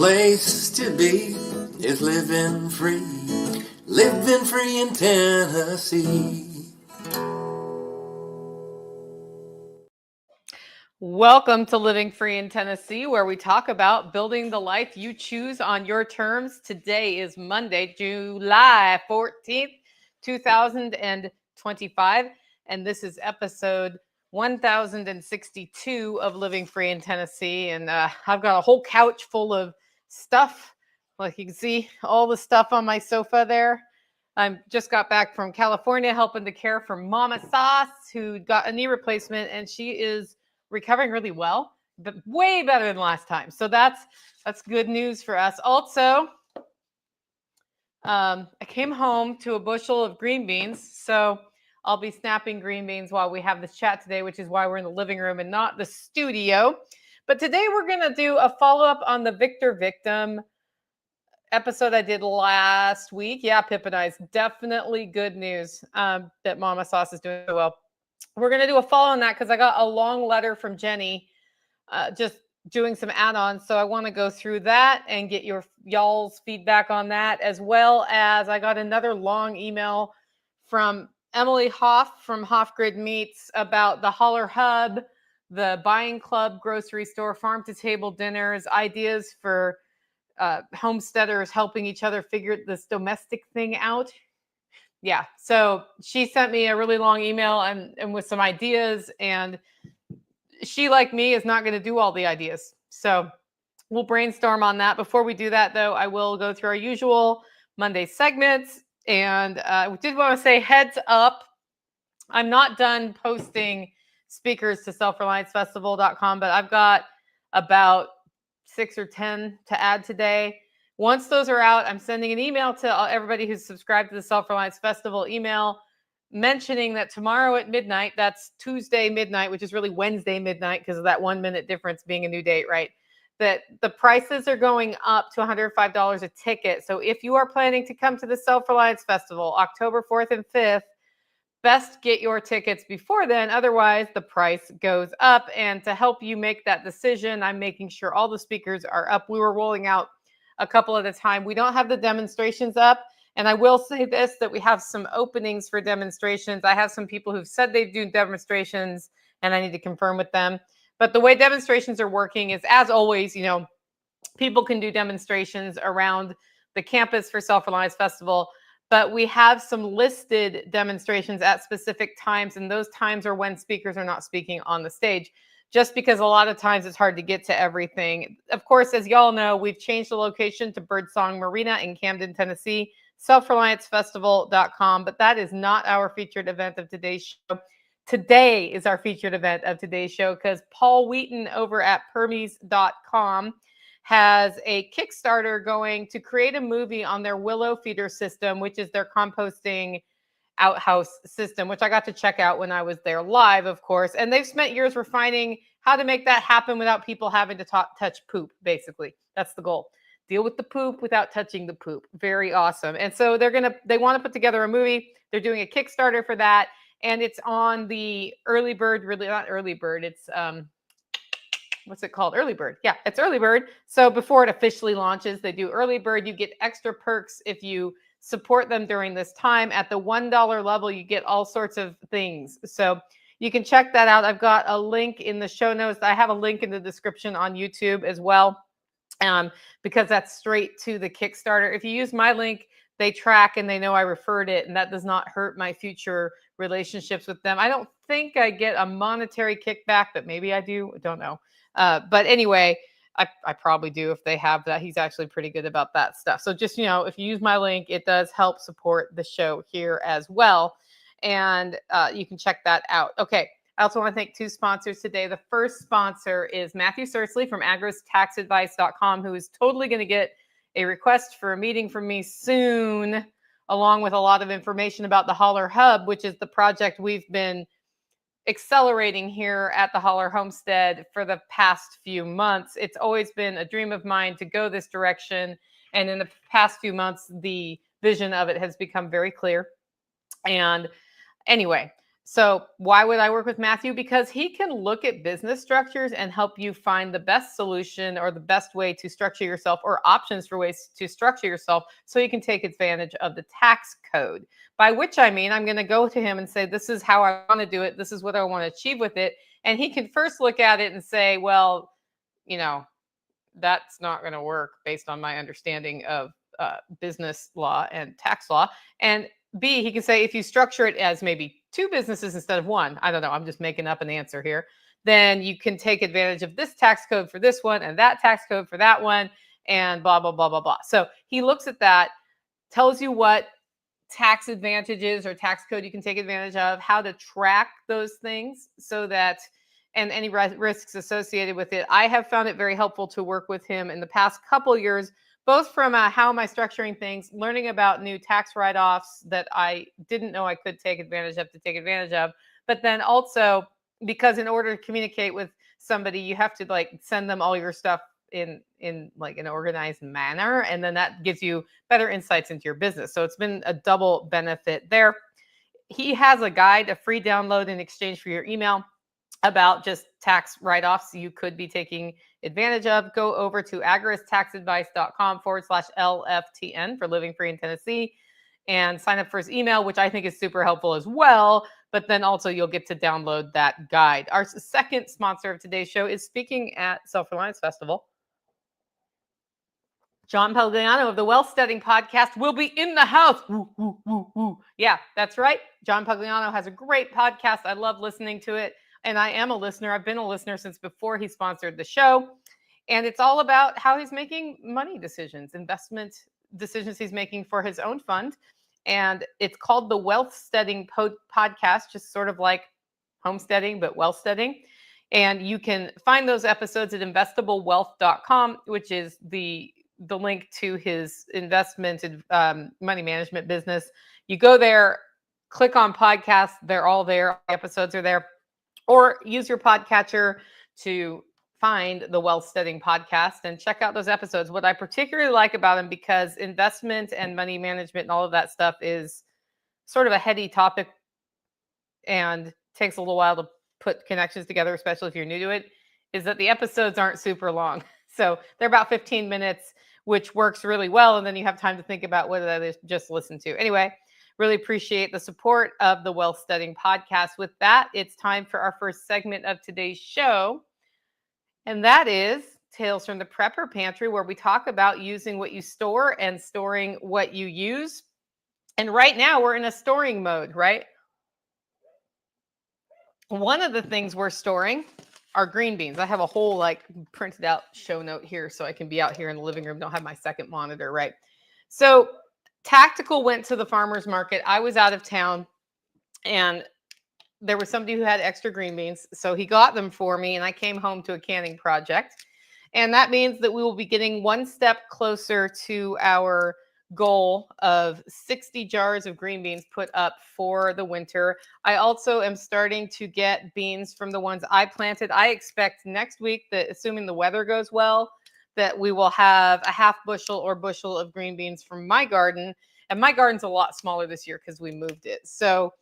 place to be is living free in Tennessee. Welcome to Living Free in Tennessee, where we talk about building the life you choose on your terms. Today is Monday, July 14th, 2025, and this is episode 1062 of Living Free in Tennessee. And I've got a whole couch full of stuff. Like you can see all the stuff on my sofa there. I just got back from California helping to care for Mama Sauce, who got a knee replacement, and she is recovering really well, but way better than last time. So that's good news for us. Also, I came home to a bushel of green beans. So I'll be snapping green beans while we have this chat today, which is why we're in the living room and not the studio. But today we're going to do a follow-up on the Victor Victim episode I did last week. Yeah, Pip and I's definitely good news that Mama Sauce is doing so well. We're going to do a follow on that because I got a long letter from Jenny just doing some add-ons. So I want to go through that and get y'all's feedback on that, as well as I got another long email from Emily Hoff from Hoff Grid Meats about the Holler Hub, the Buying Club grocery store, farm to table dinners, ideas for homesteaders helping each other figure this domestic thing out. Yeah, so she sent me a really long email and with some ideas, and she, like me, is not going to do all the ideas. So we'll brainstorm on that. Before we do that, though, I will go through our usual Monday segments. And I did want to say heads up, I'm not done posting speakers to selfreliancefestival.com, but I've got about 6 or 10 to add today. Once those are out, I'm sending an email to everybody who's subscribed to the Self-Reliance Festival email mentioning that tomorrow at midnight, that's Tuesday midnight, which is really Wednesday midnight because of that 1 minute difference being a new date, right? That the prices are going up to $105 a ticket. So if you are planning to come to the Self-Reliance Festival, October 4th and 5th, best get your tickets before then. Otherwise, the price goes up. And to help you make that decision, I'm making sure all the speakers are up. We were rolling out a couple at a time. We don't have the demonstrations up. And I will say this, that we have some openings for demonstrations. I have some people who've said they do demonstrations, and I need to confirm with them. But the way demonstrations are working is, as always, people can do demonstrations around the campus for Self-Reliance Festival. But we have some listed demonstrations at specific times, and those times are when speakers are not speaking on the stage, just because a lot of times it's hard to get to everything. Of course, as y'all know, we've changed the location to Birdsong Marina in Camden, Tennessee, selfreliancefestival.com, but that is not our featured event of today's show. Today is our featured event of today's show because Paul Wheaton over at Permies.com has a Kickstarter going to create a movie on their willow feeder system, which is their composting outhouse system, which I got to check out when I was there live, of course. And they've spent years refining how to make that happen without people having to touch poop, basically. That's the goal. Deal with the poop without touching the poop. Very awesome. And so they want to put together a movie. They're doing a Kickstarter for that. And it's on the early bird, really not early bird. It's, what's it called? Early bird. Yeah, it's early bird. So before it officially launches, they do early bird. You get extra perks if you support them during this time. At the $1 level, you get all sorts of things. So you can check that out. I've got a link in the show notes. I have a link in the description on YouTube as well, because that's straight to the Kickstarter. If you use my link, they track and they know I referred it, and that does not hurt my future relationships with them. I don't think I get a monetary kickback, but maybe I do. I don't know. But anyway, I probably do if they have that. He's actually pretty good about that stuff. So just, if you use my link, it does help support the show here as well. And you can check that out. Okay. I also want to thank two sponsors today. The first sponsor is Matthew Sursley from agrostaxadvice.com, who is totally going to get a request for a meeting from me soon, along with a lot of information about the Holler Hub, which is the project we've been accelerating here at the Holler Homestead for the past few months. It's always been a dream of mine to go this direction. And in the past few months, the vision of it has become very clear. And anyway, So why would I work with Matthew? Because he can look at business structures and help you find the best solution or the best way to structure yourself, or options for ways to structure yourself so you can take advantage of the tax code. By which I mean, I'm going to go to him and say, this is how I want to do it. This is what I want to achieve with it. And he can first look at it and say, well, you know, that's not going to work based on my understanding of business law and tax law. And B, he can say, if you structure it as maybe two businesses instead of one, I don't know, I'm just making up an answer here, then you can take advantage of this tax code for this one and that tax code for that one, and blah, blah, blah, blah, blah. So he looks at that, tells you what tax advantages or tax code you can take advantage of, how to track those things so that, and any risks associated with it. I have found it very helpful to work with him in the past couple years, both from how am I structuring things, learning about new tax write-offs that I didn't know I could take advantage of, but then also because in order to communicate with somebody, you have to like send them all your stuff in like an organized manner, and then that gives you better insights into your business. So it's been a double benefit there. He has a guide, a free download in exchange for your email, about just tax write-offs you could be taking advantage of. Go over to agoristaxadvice.com/LFTN for Living Free in Tennessee and sign up for his email, which I think is super helpful as well. But then also you'll get to download that guide. Our second sponsor of today's show is speaking at Self-Reliance Festival. John Pagliano of the Wealth Studying Podcast will be in the house. Woo, woo, woo, woo. Yeah, that's right. John Pagliano has a great podcast. I love listening to it. And I am a listener. I've been a listener since before he sponsored the show. And it's all about how he's making money decisions, investment decisions he's making for his own fund. And it's called the Wealth Studying Podcast, just sort of like homesteading, but wealth studying. And you can find those episodes at investablewealth.com, which is the link to his investment and money management business. You go there, click on podcasts. They're all there. Episodes are there. Or use your podcatcher to find the Wealth Studying Podcast and check out those episodes. What I particularly like about them, because investment and money management and all of that stuff is sort of a heady topic and takes a little while to put connections together, especially if you're new to it, is that the episodes aren't super long. So they're about 15 minutes, which works really well. And then you have time to think about what did I just listen to. Anyway, really appreciate the support of the Wealth Studying Podcast. With that, it's time for our first segment of today's show. And that is Tales from the Prepper Pantry, where we talk about using what you store and storing what you use. And right now we're in a storing mode, right? One of the things we're storing are green beans. I have a whole like printed out show note here so I can be out here in the living room, don't have my second monitor, right? So Tactical went to the farmer's market. I was out of town and there was somebody who had extra green beans. So he got them for me and I came home to a canning project. And that means that we will be getting one step closer to our goal of 60 jars of green beans put up for the winter. I also am starting to get beans from the ones I planted. I expect next week that, assuming the weather goes well, that we will have a half bushel or bushel of green beans from my garden. And my garden's a lot smaller this year because we moved it. So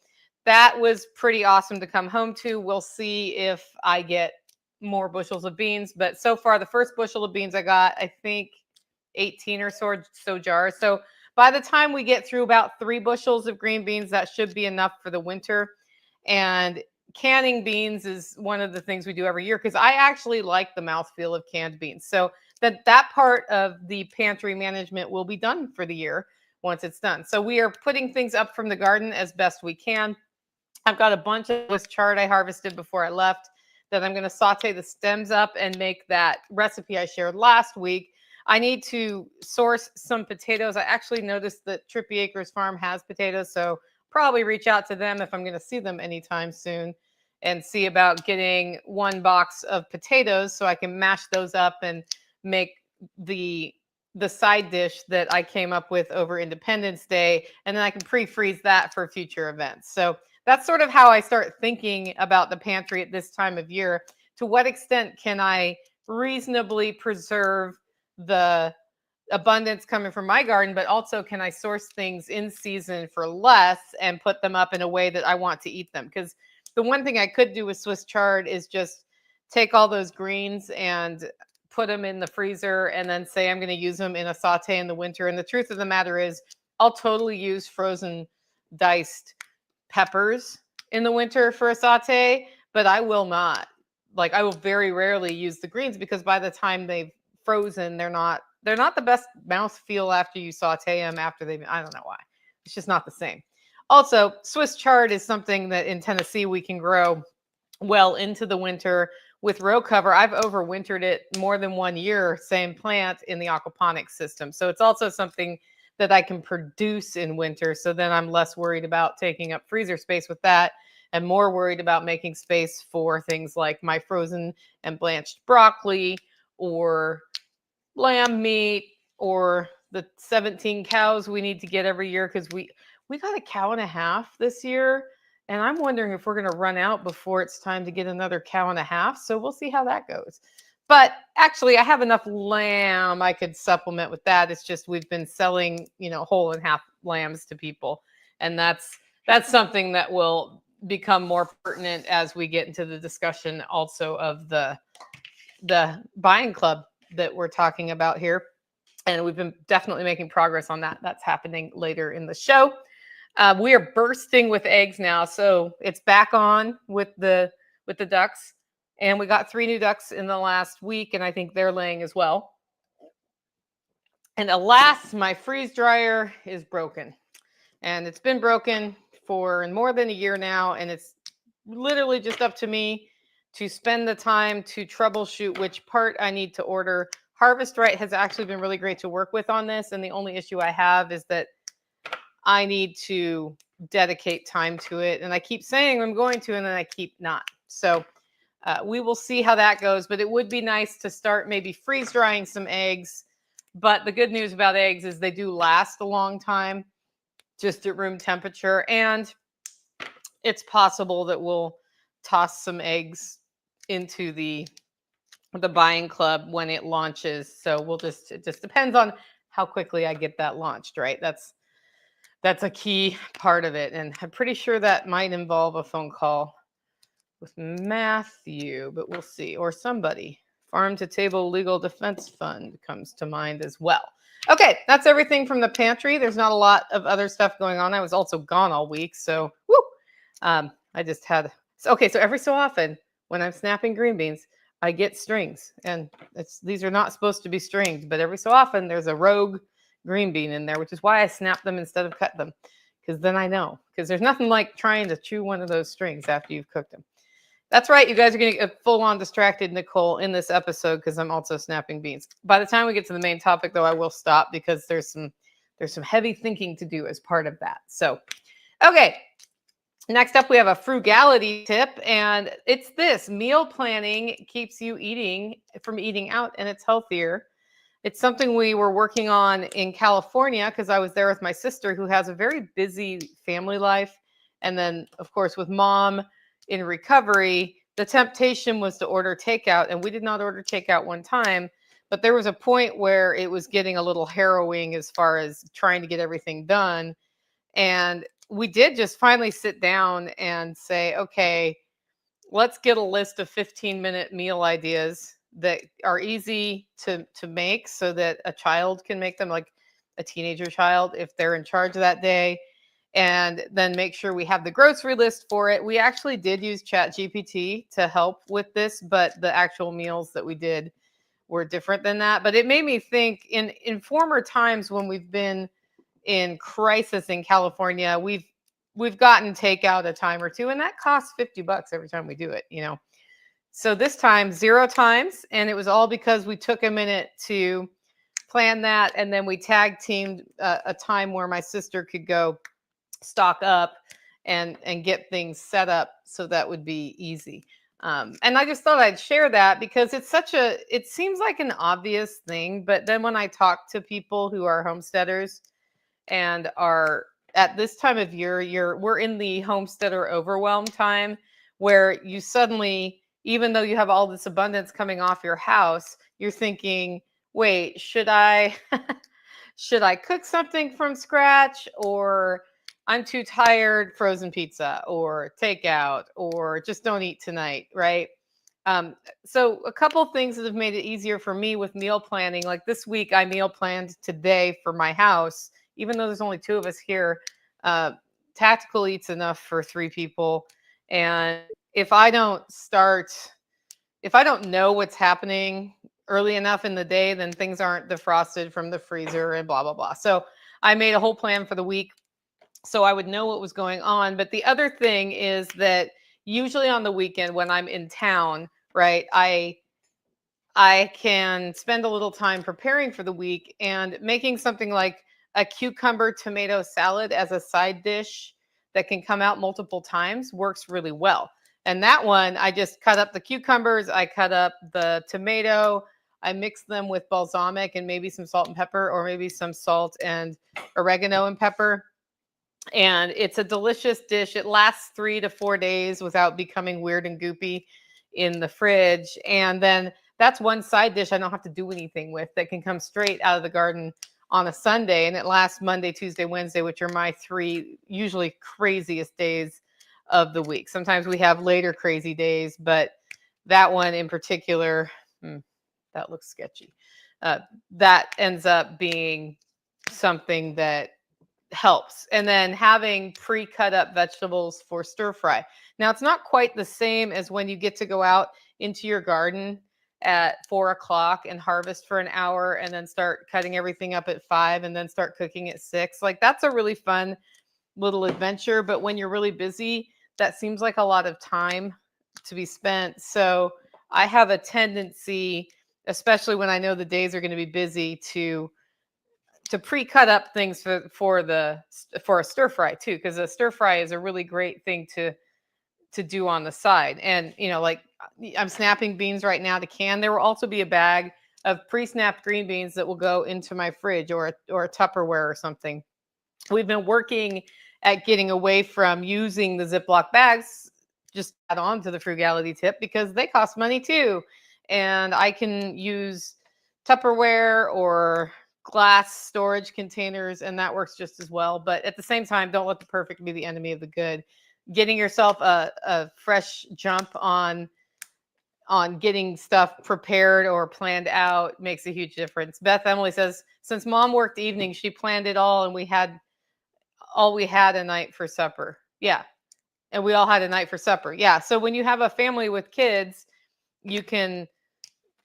that was pretty awesome to come home to. We'll see if I get more bushels of beans. But so far, the first bushel of beans I got, I think 18 or so jars. So by the time we get through about 3 bushels of green beans, that should be enough for the winter. And canning beans is one of the things we do every year because I actually like the mouthfeel of canned beans. So that part of the pantry management will be done for the year once it's done. So we are putting things up from the garden as best we can. I've got a bunch of this chard I harvested before I left that I'm going to saute the stems up and make that recipe I shared last week. I need to source some potatoes. I actually noticed that Trippy Acres Farm has potatoes, so probably reach out to them if I'm going to see them anytime soon and see about getting 1 box of potatoes so I can mash those up and make the side dish that I came up with over Independence Day, and then I can pre-freeze that for future events. So that's sort of how I start thinking about the pantry at this time of year. To what extent can I reasonably preserve the abundance coming from my garden, but also can I source things in season for less and put them up in a way that I want to eat them? Because the one thing I could do with Swiss chard is just take all those greens and put them in the freezer and then say I'm going to use them in a saute in the winter. And the truth of the matter is, I'll totally use frozen diced peppers in the winter for a saute, but I will not. Like, I will very rarely use the greens because by the time they've frozen, they're not the best mouth feel after you saute them after they've, I don't know why. It's just not the same. Also, Swiss chard is something that in Tennessee we can grow well into the winter with row cover. I've overwintered it more than 1 year, same plant in the aquaponics system. So it's also something that I can produce in winter. So then I'm less worried about taking up freezer space with that and more worried about making space for things like my frozen and blanched broccoli or lamb meat or the 17 cows we need to get every year because we got a cow and a half this year. And I'm wondering if we're going to run out before it's time to get another cow and a half. So we'll see how that goes. But actually, I have enough lamb I could supplement with that. It's just we've been selling, whole and half lambs to people. And that's something that will become more pertinent as we get into the discussion also of the buying club that we're talking about here. And we've been definitely making progress on that. That's happening later in the show. We are bursting with eggs now. So it's back on with the ducks. And we got 3 new ducks in the last week. And I think they're laying as well. And alas, my freeze dryer is broken. And it's been broken for more than a year now. And it's literally just up to me to spend the time to troubleshoot which part I need to order. Harvest Right has actually been really great to work with on this. And the only issue I have is that I need to dedicate time to it. And I keep saying I'm going to, and then I keep not. So we will see how that goes. But it would be nice to start maybe freeze drying some eggs. But the good news about eggs is they do last a long time, just at room temperature. And it's possible that we'll toss some eggs into the buying club when it launches. So it just depends on how quickly I get that launched, right? That's a key part of it. And I'm pretty sure that might involve a phone call with Matthew, but we'll see. Or somebody. Farm to Table Legal Defense Fund comes to mind as well. Okay, that's everything from the pantry. There's not a lot of other stuff going on. I was also gone all week. So, I just had... So every so often when I'm snapping green beans, I get strings. And these are not supposed to be stringed, but every so often there's a rogue green bean in there, which is why I snap them instead of cut them, because then I know, because there's nothing like trying to chew one of those strings after you've cooked them. That's right, you guys are going to get full on distracted, Nicole, in this episode because I'm also snapping beans. By the time we get to the main topic, though, I will stop because there's some heavy thinking to do as part of that. So, okay. Next up, we have a frugality tip, and it's this: meal planning keeps you from eating out, and it's healthier. It's something we were working on in California because I was there with my sister who has a very busy family life. And then, of course, with mom in recovery, the temptation was to order takeout. And we did not order takeout one time, but there was a point where it was getting a little harrowing as far as trying to get everything done. And we did just finally sit down and say, okay, let's get a list of 15-minute meal ideas that are easy to make so that a child can make them, like a teenager child, if they're in charge of that day. And then make sure we have the grocery list for it. We actually did use ChatGPT to help with this, but the actual meals that we did were different than that. But it made me think in former times when we've been in crisis in California, we've gotten takeout a time or two, and that costs $50 every time we do it, So this time, 0 times, and it was all because we took a minute to plan that, and then we tag teamed a time where my sister could go stock up and get things set up so that would be easy. And I just thought I'd share that because it seems like an obvious thing, but then when I talk to people who are homesteaders and are at this time of year, we're in the homesteader overwhelm time where you suddenly, even though you have all this abundance coming off your house, you're thinking, wait, should I should I cook something from scratch, or I'm too tired, frozen pizza or takeout, or just don't eat tonight, right? Um, so a couple things that have made it easier for me with meal planning. Like this week, I meal planned today for my house, even though there's only two of us here. Uh, Tactical eats enough for three people, and if I don't start, if I don't know what's happening early enough in the day, then things aren't defrosted from the freezer and blah blah blah. So I made a whole plan for the week so I would know what was going on. But the other thing is that usually on the weekend when I'm in town, right, I can spend a little time preparing for the week, and making something like a cucumber tomato salad as a side dish that can come out multiple times works really well. And that one, I just cut up the cucumbers, I cut up the tomato, I mix them with balsamic and maybe some salt and pepper, or maybe some salt and oregano and pepper, and it's a delicious dish. It lasts 3 to 4 days without becoming weird and goopy in the fridge. And then that's one side dish I don't have to do anything with, that can come straight out of the garden on a Sunday. And it lasts Monday, Tuesday, Wednesday, which are my three usually craziest days of the week. Sometimes we have later crazy days, but that one in particular, that looks sketchy. That ends up being something that helps. And then having pre-cut up vegetables for stir fry. Now, it's not quite the same as when you get to go out into your garden at 4 o'clock and harvest for an hour, and then start cutting everything up at 5, and then start cooking at 6. Like, that's a really fun little adventure. But when you're really busy, that seems like a lot of time to be spent. So I have a tendency, especially when I know the days are going to be busy, to pre-cut up things for a stir fry too, because a stir fry is a really great thing to do on the side. And like, I'm snapping beans right now to can. There will also be a bag of pre-snapped green beans that will go into my fridge, or a Tupperware or something. We've been working at getting away from using the Ziploc bags, just add on to the frugality tip, because they cost money too. And I can use Tupperware or glass storage containers, and that works just as well. But at the same time, don't let the perfect be the enemy of the good. Getting yourself a fresh jump on getting stuff prepared or planned out makes a huge difference. Beth Emily says, since mom worked evenings, she planned it all, and we had a night for supper. Yeah. And we all had a night for supper. Yeah. So when you have a family with kids, you can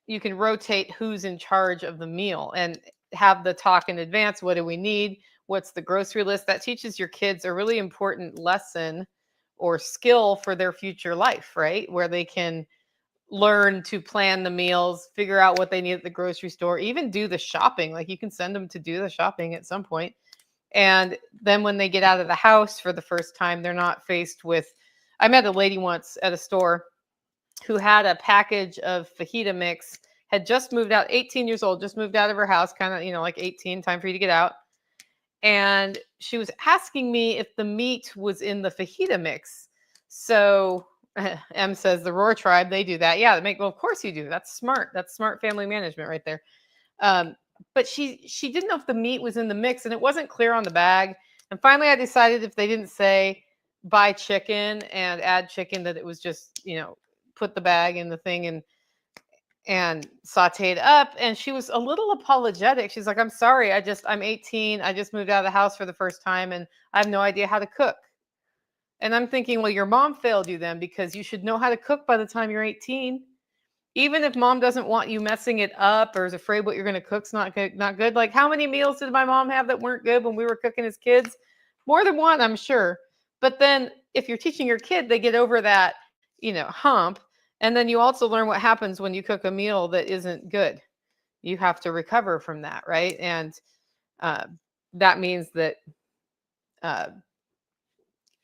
rotate who's in charge of the meal, and have the talk in advance. What do we need? What's the grocery list? That teaches your kids a really important lesson or skill for their future life, right? Where they can learn to plan the meals, figure out what they need at the grocery store, even do the shopping. Like, you can send them to do the shopping at some point. And then when they get out of the house for the first time, they're not faced with. I met a lady once at a store who had a package of fajita mix, had just moved out, 18 years old, just moved out of her house, kind of, like 18, time for you to get out. And she was asking me if the meat was in the fajita mix. So M says the Roar Tribe, they do that. Yeah, well, of course you do. That's smart. That's smart family management right there. But she didn't know if the meat was in the mix, and it wasn't clear on the bag. And finally, I decided, if they didn't say buy chicken and add chicken, that it was just, put the bag in the thing and sauteed up. And she was a little apologetic. She's like, I'm sorry, I'm 18. I just moved out of the house for the first time, and I have no idea how to cook. And I'm thinking, well, your mom failed you then, because you should know how to cook by the time you're 18. Even if mom doesn't want you messing it up, or is afraid what you're going to cook's not good. Like, how many meals did my mom have that weren't good when we were cooking as kids? More than one, I'm sure. But then if you're teaching your kid, they get over that, hump. And then you also learn what happens when you cook a meal that isn't good. You have to recover from that, right? And that means that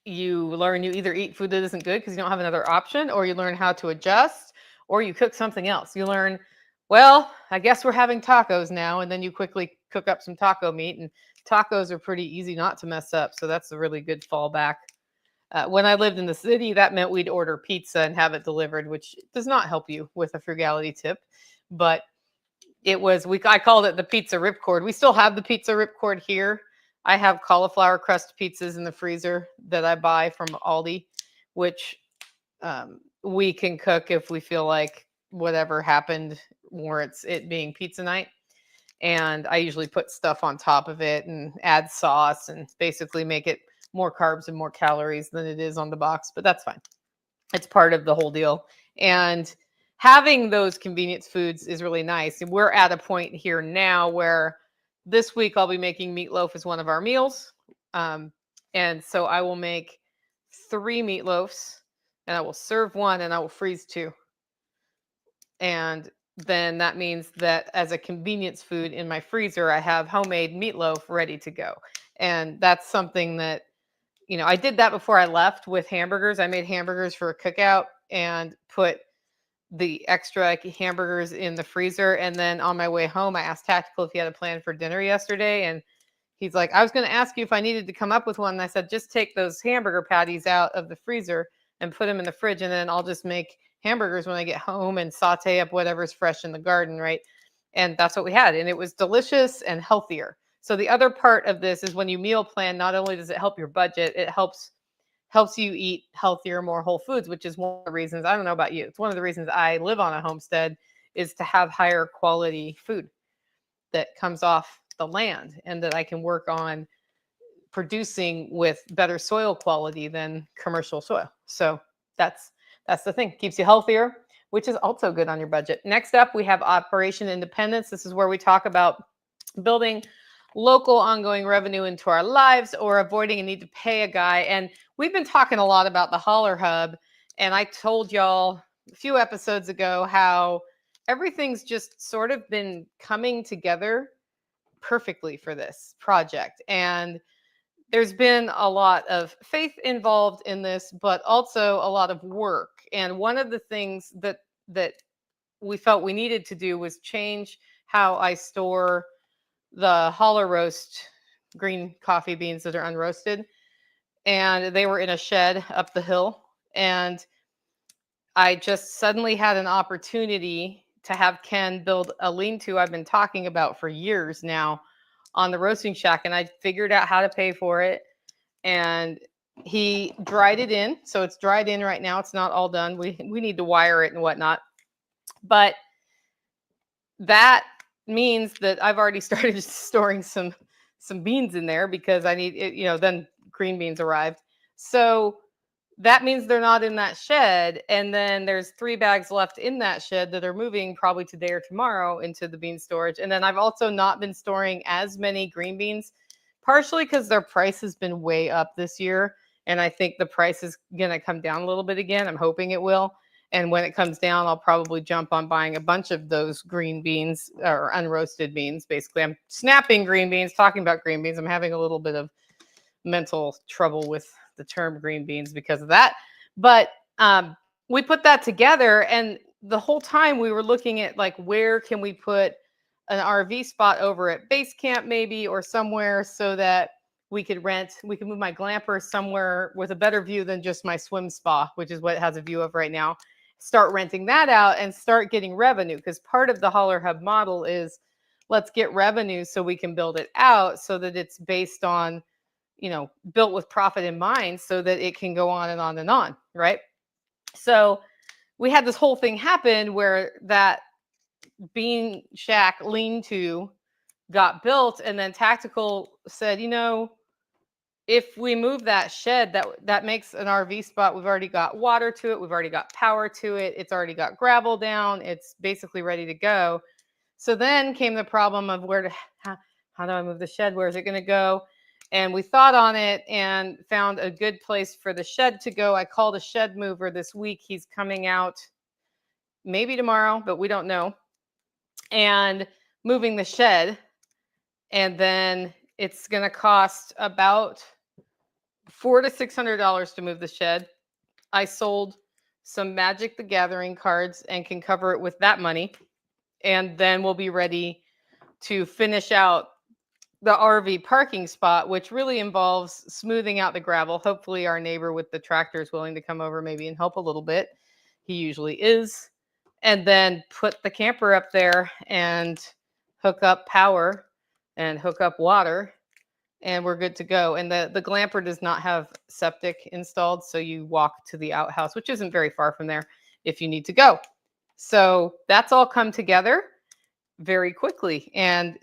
you learn, you either eat food that isn't good because you don't have another option, or you learn how to adjust, or you cook something else. You learn, well, I guess we're having tacos now, and then you quickly cook up some taco meat, and tacos are pretty easy not to mess up. So that's a really good fallback. When I lived in the city, that meant we'd order pizza and have it delivered, which does not help you with a frugality tip. But I called it the pizza ripcord. We still have the pizza ripcord here. I have cauliflower crust pizzas in the freezer that I buy from Aldi, which we can cook if we feel like whatever happened warrants it being pizza night. And I usually put stuff on top of it and add sauce and basically make it more carbs and more calories than it is on the box, but that's fine. It's part of the whole deal. And having those convenience foods is really nice. And we're at a point here now where this week I'll be making meatloaf as one of our meals. And so I will make 3 meatloaves and I will serve one and I will freeze 2. And then that means that as a convenience food in my freezer, I have homemade meatloaf ready to go. And that's something that, I did that before I left with hamburgers. I made hamburgers for a cookout and put the extra hamburgers in the freezer. And then on my way home, I asked Tactical if he had a plan for dinner yesterday. And he's like, I was going to ask you if I needed to come up with one. And I said, just take those hamburger patties out of the freezer and put them in the fridge. And then I'll just make hamburgers when I get home and saute up whatever's fresh in the garden, right? And that's what we had. And it was delicious and healthier. So the other part of this is when you meal plan, not only does it help your budget, it helps you eat healthier, more whole foods, which is one of the reasons, I don't know about you, it's one of the reasons I live on a homestead, is to have higher quality food that comes off the land and that I can work on producing with better soil quality than commercial soil. So that's the thing. Keeps you healthier, which is also good on your budget. Next up, we have Operation Independence. This is where we talk about building local ongoing revenue into our lives or avoiding a need to pay a guy. And we've been talking a lot about the Holler Hub. And I told y'all a few episodes ago how everything's just sort of been coming together perfectly for this project. And there's been a lot of faith involved in this, but also a lot of work. And one of the things that we felt we needed to do was change how I store the Holler Roast green coffee beans that are unroasted. And they were in a shed up the hill. And I just suddenly had an opportunity to have Ken build a lean-to I've been talking about for years now on the roasting shack. And I figured out how to pay for it. And he dried it in. So it's dried in right now. It's not all done. We need to wire it and whatnot. But that means that I've already started storing some beans in there because I need it, then green beans arrived. So that means they're not in that shed. And then there's 3 bags left in that shed that are moving probably today or tomorrow into the bean storage. And then I've also not been storing as many green beans, partially because their price has been way up this year. And I think the price is going to come down a little bit again. I'm hoping it will. And when it comes down, I'll probably jump on buying a bunch of those green beans or unroasted beans. Basically, I'm snapping green beans, talking about green beans. I'm having a little bit of mental trouble with the term green beans because of that. But we put that together. And the whole time we were looking at like, where can we put an RV spot over at base camp maybe or somewhere so that we could move my glamper somewhere with a better view than just my swim spa, which is what it has a view of right now. Start renting that out and start getting revenue, because part of the Holler Hub model is let's get revenue so we can build it out so that it's based on, built with profit in mind so that it can go on and on and on, right? So we had this whole thing happen where that bean shack lean-to got built, and then Tactical said, if we move that shed, that makes an RV spot. We've already got water to it. We've already got power to it. It's already got gravel down. It's basically ready to go. So then came the problem of how do I move the shed? Where is it going to go? And we thought on it and found a good place for the shed to go. I called a shed mover this week. He's coming out maybe tomorrow, but we don't know. And moving the shed. And then it's going to cost about $400 to $600 to move the shed. I sold some Magic the Gathering cards and can cover it with that money. And then we'll be ready to finish out the RV parking spot, which really involves smoothing out the gravel. Hopefully our neighbor with the tractor is willing to come over maybe and help a little bit. He usually is. and then put the camper up there and hook up power and hook up water, and we're good to go. And the glamper does not have septic installed, so you walk to the outhouse, which isn't very far from there if you need to go. So that's all come together very quickly. And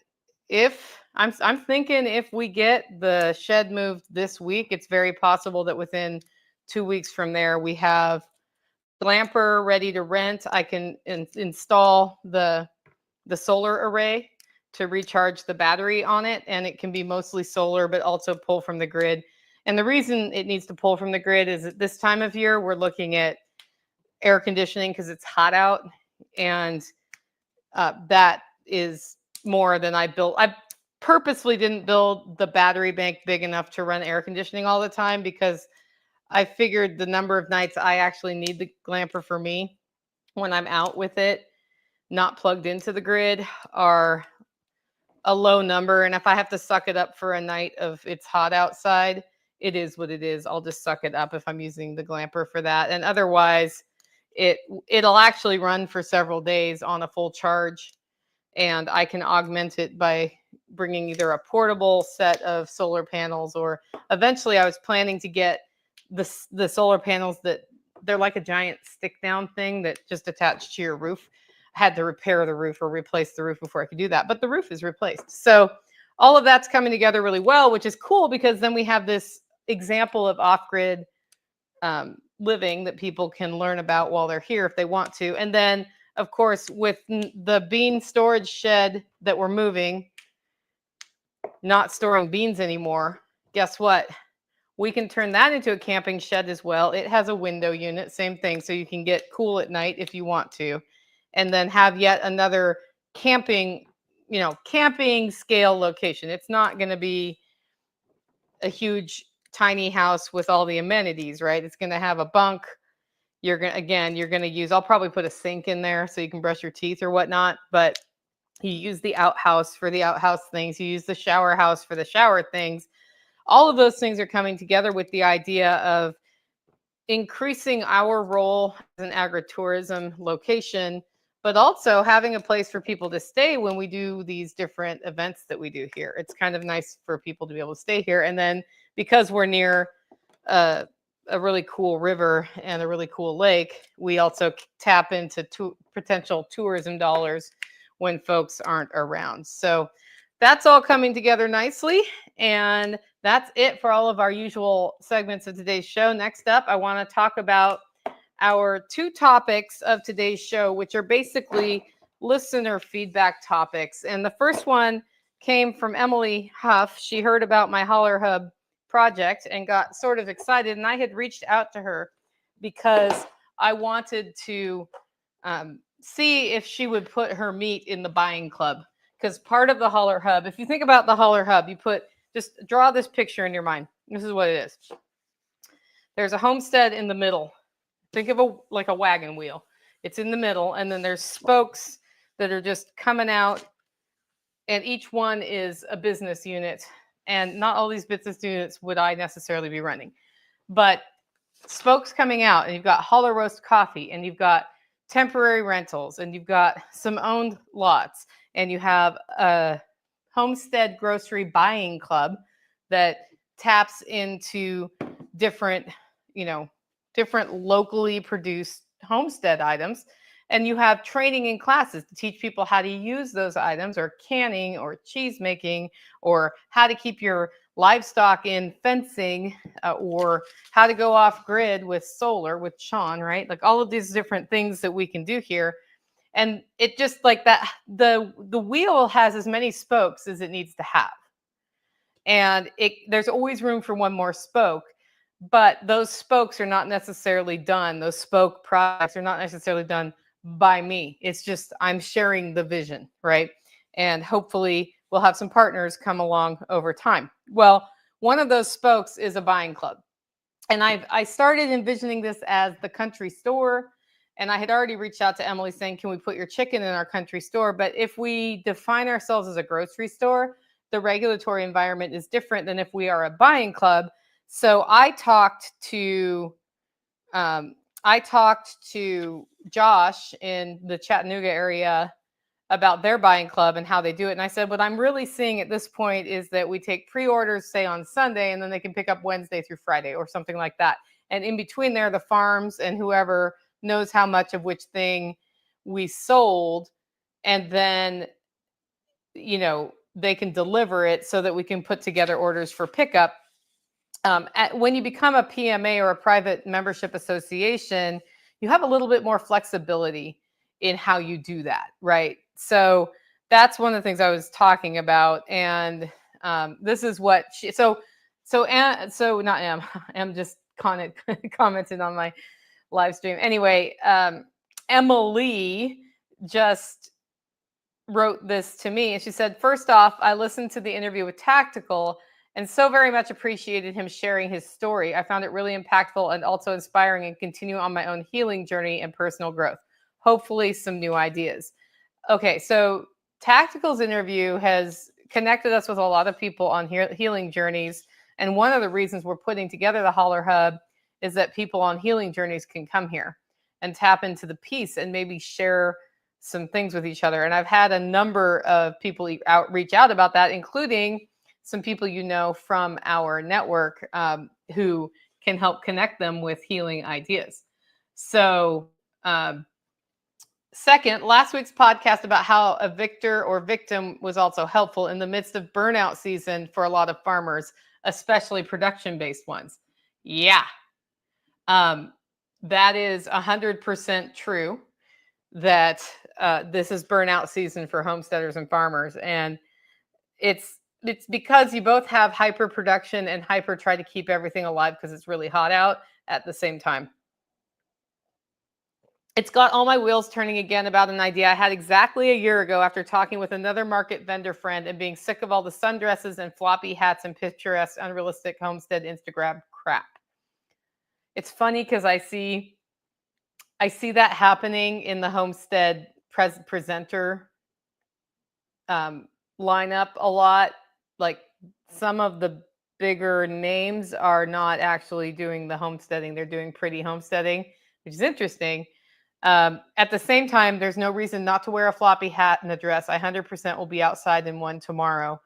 if I'm thinking if we get the shed moved this week, it's very possible that within 2 weeks from there we have glamper ready to rent. I can install the solar array to recharge the battery on it, and it can be mostly solar but also pull from the grid. And the reason it needs to pull from the grid is at this time of year we're looking at air conditioning because it's hot out, and that is more than I built. I purposely didn't build the battery bank big enough to run air conditioning all the time because I figured the number of nights I actually need the glamper for me when I'm out with it, not plugged into the grid, are a low number. And if I have to suck it up for a night of it's hot outside, it is what it is. I'll just suck it up if I'm using the glamper for that. And otherwise, it'll actually run for several days on a full charge. And I can augment it by bringing either a portable set of solar panels, or eventually I was planning to get the solar panels that they're like a giant stick down thing that just attached to your roof. I had to repair the roof or replace the roof before I could do that, but the roof is replaced. So all of that's coming together really well, which is cool because then we have this example of off-grid living that people can learn about while they're here if they want to. And then, of course, with the bean storage shed that we're moving, not storing beans anymore, guess what? We can turn that into a camping shed as well. It has a window unit, same thing. So you can get cool at night if you want to, and then have yet another camping, camping scale location. It's not going to be a huge, tiny house with all the amenities, right? It's going to have a bunk. You're going to use, I'll probably put a sink in there so you can brush your teeth or whatnot, but you use the outhouse for the outhouse things. You use the shower house for the shower things. All of those things are coming together with the idea of increasing our role as an agritourism location, but also having a place for people to stay when we do these different events that we do here. It's kind of nice for people to be able to stay here. And then because we're near a really cool river and a really cool lake, we also tap into potential tourism dollars when folks aren't around. So that's all coming together nicely. And that's it for all of our usual segments of today's show. Next up, I want to talk about our 2 topics of today's show, which are basically listener feedback topics. And the first one came from Emily Huff. She heard about my Holler Hub project and got sort of excited. And I had reached out to her because I wanted to see if she would put her meat in the buying club. Because part of the Holler Hub, if you think about the Holler Hub, just draw this picture in your mind. This is what it is. There's a homestead in the middle. Think of like a wagon wheel. It's in the middle, and then there's spokes that are just coming out, and each one is a business unit. And not all these business units would I necessarily be running, but spokes coming out, and you've got Holler Roast Coffee, and you've got temporary rentals, and you've got some owned lots, and you have a Homestead grocery buying club that taps into different locally produced homestead items. And you have training and classes to teach people how to use those items, or canning, or cheese making, or how to keep your livestock in fencing, or how to go off grid with solar with Sean, right? Like all of these different things that we can do here. And it just like that, the wheel has as many spokes as it needs to have. And there's always room for one more spoke, but those spokes are not necessarily done. Those spoke products are not necessarily done by me. It's just I'm sharing the vision, right? And hopefully we'll have some partners come along over time. Well, one of those spokes is a buying club. And I started envisioning this as the country store. And I had already reached out to Emily saying, can we put your chicken in our country store? But if we define ourselves as a grocery store, the regulatory environment is different than if we are a buying club. So I talked to I talked to Josh in the Chattanooga area about their buying club and how they do it. And I said, what I'm really seeing at this point is that we take pre-orders, say on Sunday, and then they can pick up Wednesday through Friday or something like that. And in between there, the farms and whoever knows how much of which thing we sold. And then, they can deliver it so that we can put together orders for pickup. When you become a PMA or a private membership association, you have a little bit more flexibility in how you do that, right? So that's one of the things I was talking about, and this is what not Em just commented on my live stream. Anyway, Emily just wrote this to me, and she said, first off, I listened to the interview with Tactical and so very much appreciated him sharing his story. I found it really impactful and also inspiring, and continue on my own healing journey and personal growth. Hopefully some new ideas. Okay, so Tactical's interview has connected us with a lot of people on healing journeys. And one of the reasons we're putting together the Holler Hub is that people on healing journeys can come here and tap into the peace and maybe share some things with each other. And I've had a number of people reach out about that, including some people from our network who can help connect them with healing ideas. So, second, last week's podcast about how a victor or victim was also helpful in the midst of burnout season for a lot of farmers, especially production-based ones. Yeah, that is 100% true, that this is burnout season for homesteaders and farmers. And it's because you both have hyper production and hyper try to keep everything alive because it's really hot out at the same time. It's got all my wheels turning again about an idea I had exactly a year ago after talking with another market vendor friend and being sick of all the sundresses and floppy hats and picturesque, unrealistic homestead Instagram crap. It's funny because I see that happening in the homestead presenter lineup a lot. Like, some of the bigger names are not actually doing the homesteading. They're doing pretty homesteading, which is interesting. At the same time, there's no reason not to wear a floppy hat and a dress. I 100% will be outside in one tomorrow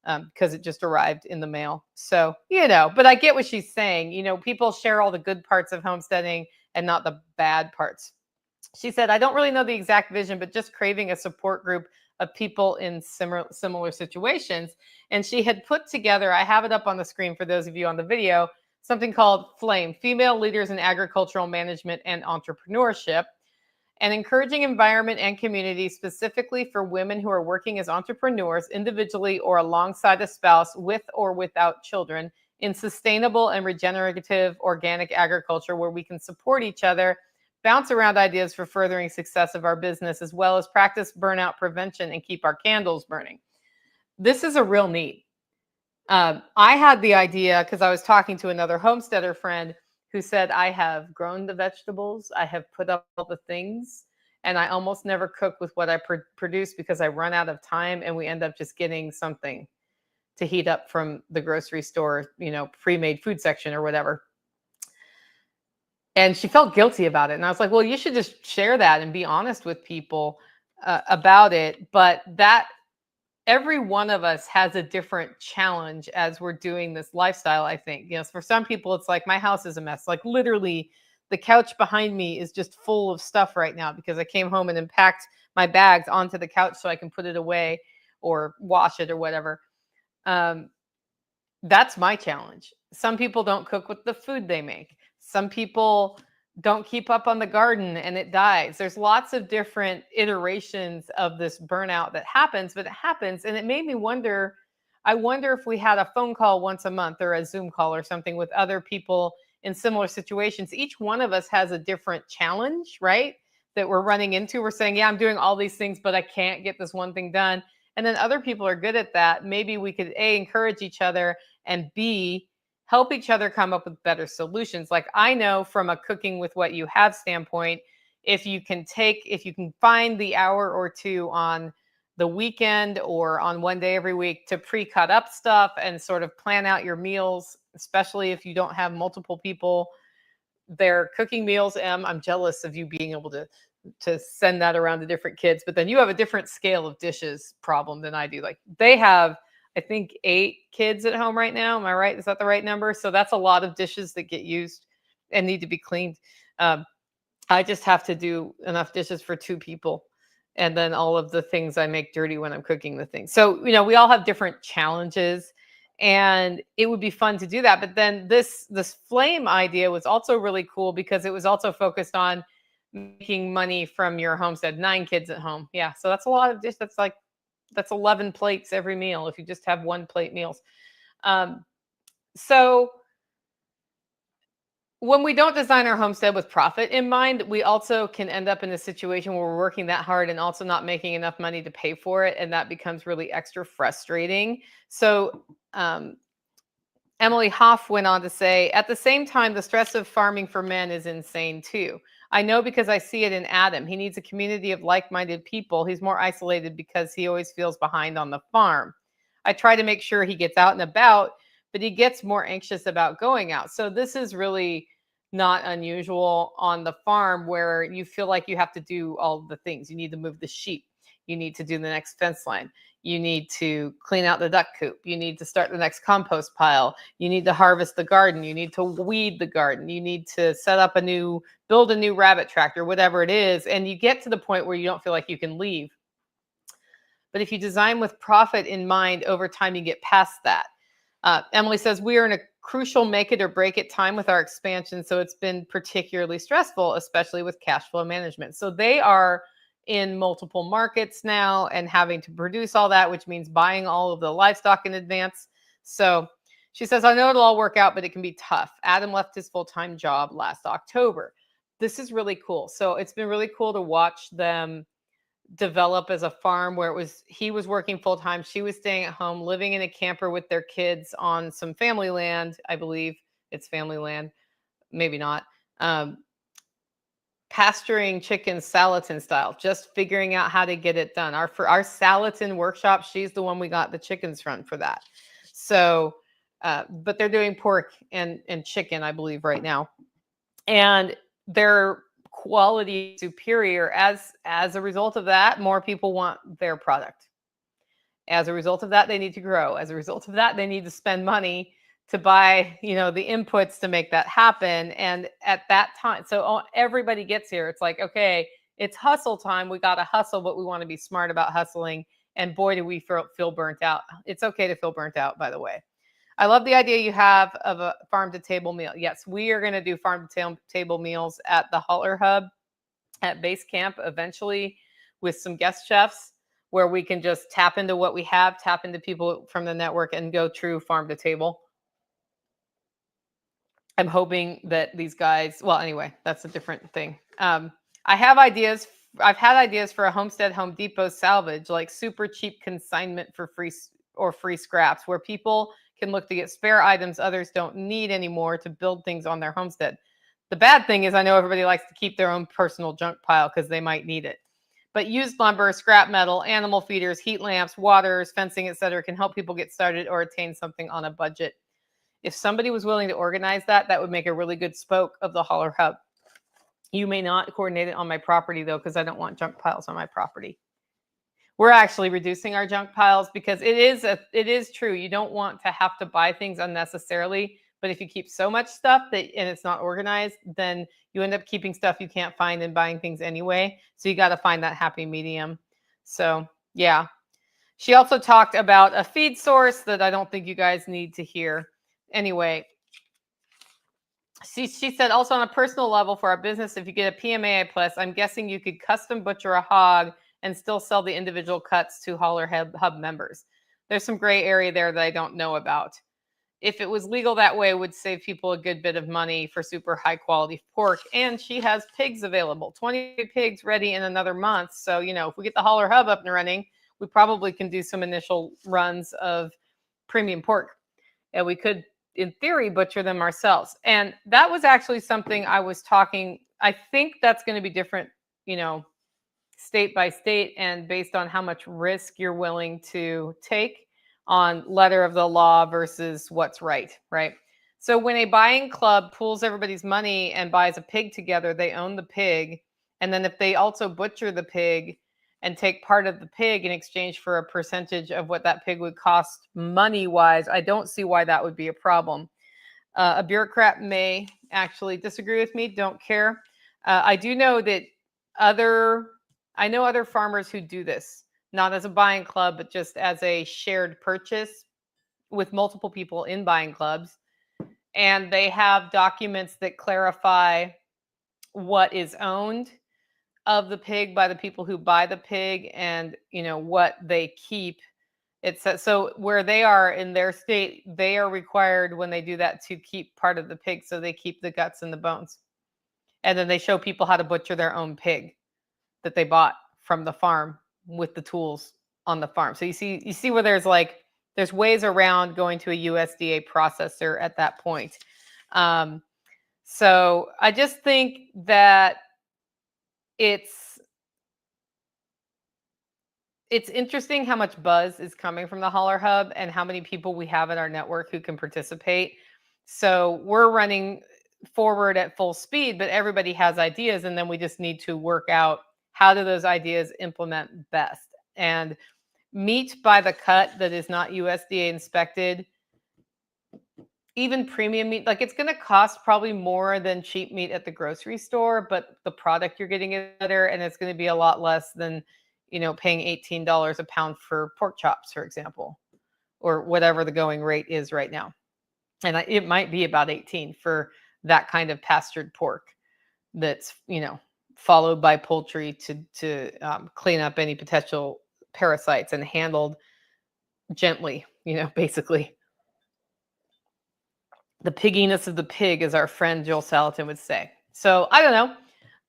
because it just arrived in the mail. So, but I get what she's saying. People share all the good parts of homesteading and not the bad parts. She said, I don't really know the exact vision, but just craving a support group of people in similar situations. And she had put together, I have it up on the screen for those of you on the video, something called FLAME, Female Leaders in Agricultural Management and Entrepreneurship, an encouraging environment and community specifically for women who are working as entrepreneurs individually or alongside a spouse with or without children in sustainable and regenerative organic agriculture, where we can support each other, bounce around ideas for furthering success of our business, as well as practice burnout prevention and keep our candles burning. This is a real need. I had the idea because I was talking to another homesteader friend who said, I have grown the vegetables, I have put up all the things, and I almost never cook with what I produce because I run out of time and we end up just getting something to heat up from the grocery store, pre-made food section or whatever. And she felt guilty about it. And I was like, well, you should just share that and be honest with people about it. But every one of us has a different challenge as we're doing this lifestyle, I think. For some people, it's like, my house is a mess. Like, literally, the couch behind me is just full of stuff right now because I came home and unpacked my bags onto the couch so I can put it away or wash it or whatever. That's my challenge. Some people don't cook with the food they make. Some people don't keep up on the garden and it dies. There's lots of different iterations of this burnout that happens, but it happens. And it made me wonder, I wonder if we had a phone call once a month or a Zoom call or something with other people in similar situations. Each one of us has a different challenge, right? That we're running into. We're saying, yeah, I'm doing all these things, but I can't get this one thing done. And then other people are good at that. Maybe we could A, encourage each other, and B, help each other come up with better solutions. Like, I know from a cooking with what you have standpoint, if you can find the hour or two on the weekend or on one day every week to pre-cut up stuff and sort of plan out your meals, especially if you don't have multiple people their cooking meals. I'm jealous of you being able to send that around to different kids, but then you have a different scale of dishes problem than I do. Like they have, I think 8 kids at home right now. Am I right? Is that the right number? So that's a lot of dishes that get used and need to be cleaned. Um, I just have to do enough dishes for 2 people. And then all of the things I make dirty when I'm cooking the things. So, we all have different challenges and it would be fun to do that. But then this flame idea was also really cool because it was also focused on making money from your homestead. 9 kids at home. Yeah. So that's a lot of dish. That's 11 plates every meal if you just have 1 plate meals. So when we don't design our homestead with profit in mind, we also can end up in a situation where we're working that hard and also not making enough money to pay for it. And that becomes really extra frustrating. So, Emily Hoff went on to say, at the same time, the stress of farming for men is insane too. I know because I see it in Adam. He needs a community of like-minded people. He's more isolated because he always feels behind on the farm. I try to make sure he gets out and about, but he gets more anxious about going out. So this is really not unusual on the farm where you feel like you have to do all the things. You need to move the sheep. You need to do the next fence line. You need to clean out the duck coop. You need to start the next compost pile. You need to harvest the garden. You need to weed the garden. You need to build a new rabbit tractor, whatever it is. And you get to the point where you don't feel like you can leave. But if you design with profit in mind, over time, you get past that. Emily says, we are in a crucial make it or break it time with our expansion. So it's been particularly stressful, especially with cash flow management. So they are in multiple markets now and having to produce all that, which means buying all of the livestock in advance. So she says, I know it'll all work out, but it can be tough. Adam left his full-time job last October. This is really cool. So it's been really cool to watch them develop as a farm where he was working full-time, she was staying at home, living in a camper with their kids on some family land. I believe it's family land, maybe not. Pasturing chickens Salatin style, just figuring out how to get it done. For our Salatin workshop, she's the one we got the chickens from for that. So, but they're doing pork and chicken, I believe, right now. And they're quality superior. As a result of that, more people want their product. As a result of that, they need to grow. As a result of that, they need to spend money to buy, the inputs to make that happen. And at that time, so everybody gets here. It's like, okay, it's hustle time. We got to hustle, but we want to be smart about hustling. And boy, do we feel burnt out. It's okay to feel burnt out, by the way. I love the idea you have of a farm to table meal. Yes, we are going to do farm to table meals at the Holler Hub at base camp eventually with some guest chefs where we can just tap into what we have, tap into people from the network and go true farm to table. I'm hoping that these guys, well, anyway, that's a different thing. I have ideas. I've had ideas for a Homestead Home Depot salvage, like super cheap consignment for free scraps where people can look to get spare items others don't need anymore to build things on their homestead. The bad thing is I know everybody likes to keep their own personal junk pile because they might need it. But used lumber, scrap metal, animal feeders, heat lamps, waters, fencing, etc., can help people get started or attain something on a budget. If somebody was willing to organize that, that would make a really good spoke of the Holler Hub. You may not coordinate it on my property, though, because I don't want junk piles on my property. We're actually reducing our junk piles because it is true. You don't want to have to buy things unnecessarily. But if you keep so much stuff and it's not organized, then you end up keeping stuff you can't find and buying things anyway. So you got to find that happy medium. So yeah. She also talked about a feed source that I don't think you guys need to hear. Anyway, she said also on a personal level for our business, if you get a PMAI plus, I'm guessing you could custom butcher a hog and still sell the individual cuts to Holler Hub members. There's some gray area there that I don't know about. If it was legal that way, it would save people a good bit of money for super high quality pork. And she has pigs available, 20 pigs ready in another month. So, if we get the Holler Hub up and running, we probably can do some initial runs of premium pork. And we could, in theory, butcher them ourselves. And that was actually something I was talking. I think that's going to be different, state by state and based on how much risk you're willing to take on letter of the law versus what's right. So when a buying club pools everybody's money and buys a pig together, they own the pig. And then if they also butcher the pig and take part of the pig in exchange for a percentage of what that pig would cost money wise, I don't see why that would be a problem. A bureaucrat may actually disagree with me, don't care. I do know that I know other farmers who do this, not as a buying club, but just as a shared purchase with multiple people in buying clubs. And they have documents that clarify what is owned of the pig by the people who buy the pig, and what they keep. It says so where they are in their state, they are required when they do that to keep part of the pig, so they keep the guts and the bones. And then they show people how to butcher their own pig that they bought from the farm with the tools on the farm. So you see where there's ways around going to a USDA processor at that point. So I just think that it's interesting how much buzz is coming from the Holler Hub and how many people we have in our network who can participate. So we're running forward at full speed, but everybody has ideas, and then we just need to work out how do those ideas implement best. And meat by the cut that is not USDA inspected, even premium meat, like it's going to cost probably more than cheap meat at the grocery store, but the product you're getting is better, and it's going to be a lot less than paying $18 a pound for pork chops, for example, or whatever the going rate is right now. And it might be about 18 for that kind of pastured pork that's followed by poultry to clean up any potential parasites and handled gently, basically. The pigginess of the pig, as our friend Joel Salatin would say. So I don't know.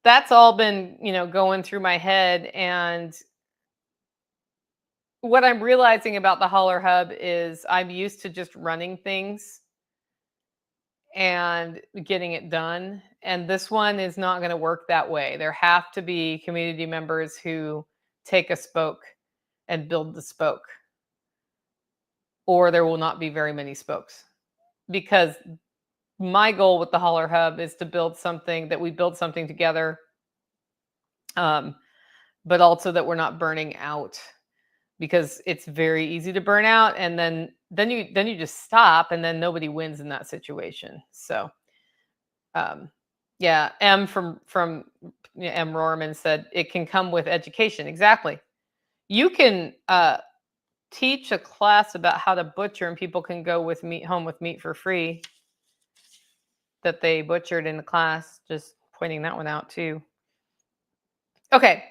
That's all been, going through my head. And what I'm realizing about the Holler Hub is I'm used to just running things and getting it done. And this one is not going to work that way. There have to be community members who take a spoke and build the spoke, or there will not be very many spokes. Because my goal with the Holler Hub is to build something together, but also that we're not burning out, because it's very easy to burn out, and then you just stop, and then nobody wins in that situation. So yeah, M from M Rorman said it can come with education. Exactly. You can teach a class about how to butcher, and people can go with meat home with meat for free that they butchered in the class. Just pointing that one out too. Okay,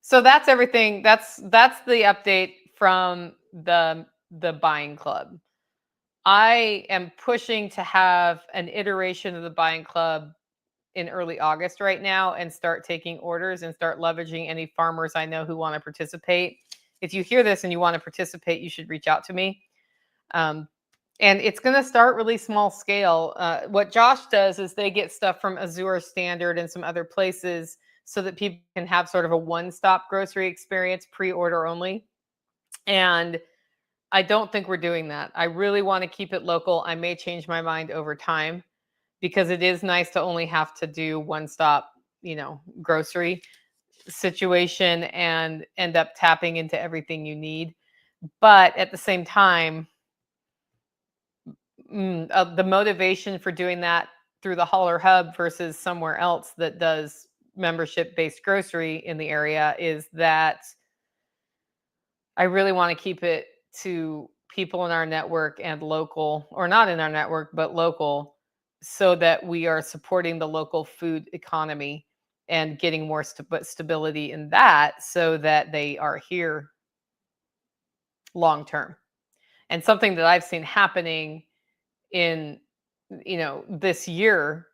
so that's everything. That's the update from the buying club. I am pushing to have an iteration of the buying club in early August right now, and start taking orders and start leveraging any farmers I know who want to participate. If you hear this and you want to participate, you should reach out to me. And it's going to start really small scale. What Josh does is they get stuff from Azure Standard and some other places so that people can have sort of a one-stop grocery experience, pre-order only. And I don't think we're doing that. I really want to keep it local. I may change my mind over time, because it is nice to only have to do one-stop, grocery situation and end up tapping into everything you need. But at the same time, the motivation for doing that through the Holler Hub versus somewhere else that does membership-based grocery in the area is that I really want to keep it to people in our network and local, or not in our network, but local, so that we are supporting the local food economy and getting more stability in that, so that they are here long term. And something that I've seen happening in this year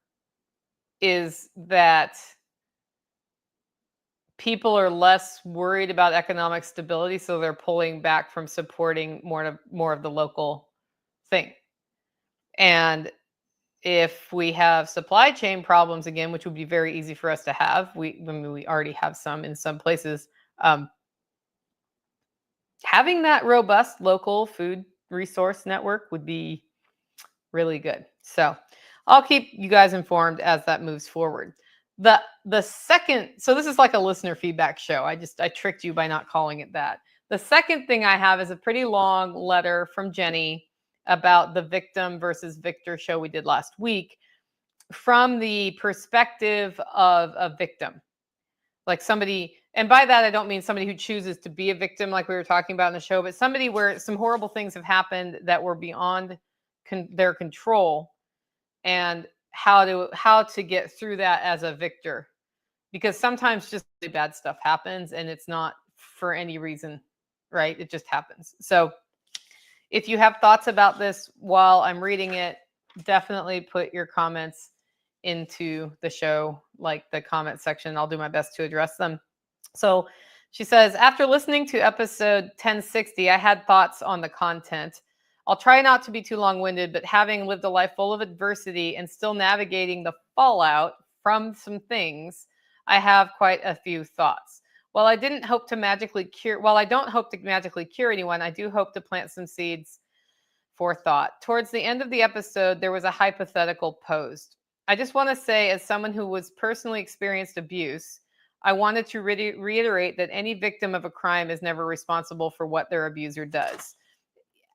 is that people are less worried about economic stability, so they're pulling back from supporting more of the local thing. And if we have supply chain problems again, which would be very easy for us to have, we already have some in some places, having that robust local food resource network would be Really good. So I'll keep you guys informed as that moves forward. The second, so this is like a listener feedback show. I tricked you by not calling it that. The second thing I have is a pretty long letter from Jenny about the victim versus victor show we did last week from the perspective of a victim. Like somebody, and by that I don't mean somebody who chooses to be a victim like we were talking about in the show, but somebody where some horrible things have happened that were beyond their control, and how to get through that as a victor, because sometimes just really bad stuff happens and it's not for any reason, right? It just happens. So if you have thoughts about this while I'm reading it, definitely put your comments into the show, like the comment section. I'll do my best to address them. So she says, after listening to episode 1060, I had thoughts on the content. I'll try not to be too long-winded, but having lived a life full of adversity and still navigating the fallout from some things, I have quite a few thoughts. While I don't hope to magically cure anyone, I do hope to plant some seeds for thought. Towards the end of the episode, there was a hypothetical posed. I just want to say, as someone who was personally experienced abuse, I wanted to reiterate that any victim of a crime is never responsible for what their abuser does.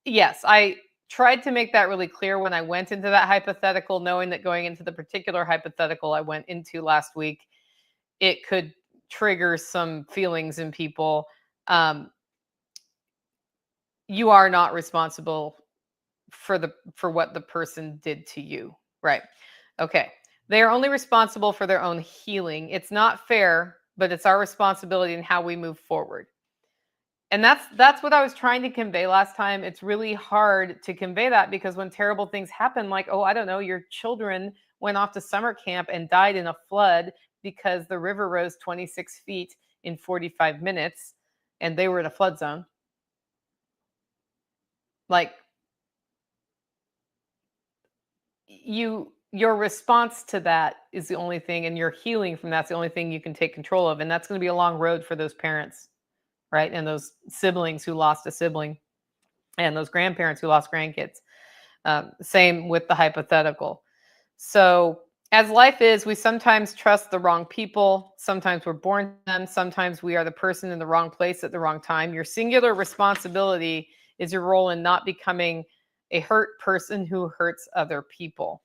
Yes, I tried to make that really clear when I went into that hypothetical, knowing that going into the particular hypothetical I went into last week, it could trigger some feelings in people. You are not responsible for what the person did to you, right? Okay. They are only responsible for their own healing. It's not fair, but it's our responsibility in how we move forward. And that's what I was trying to convey last time. It's really hard to convey that because when terrible things happen, like, oh, I don't know, your children went off to summer camp and died in a flood because the river rose 26 feet in 45 minutes and they were in a flood zone. Like, your response to that is the only thing, and your healing from that's the only thing you can take control of. And that's going to be a long road for those parents, right? And those siblings who lost a sibling, and those grandparents who lost grandkids. Same with the hypothetical. So as life is, we sometimes trust the wrong people. Sometimes we're born to them. Sometimes we are the person in the wrong place at the wrong time. Your singular responsibility is your role in not becoming a hurt person who hurts other people.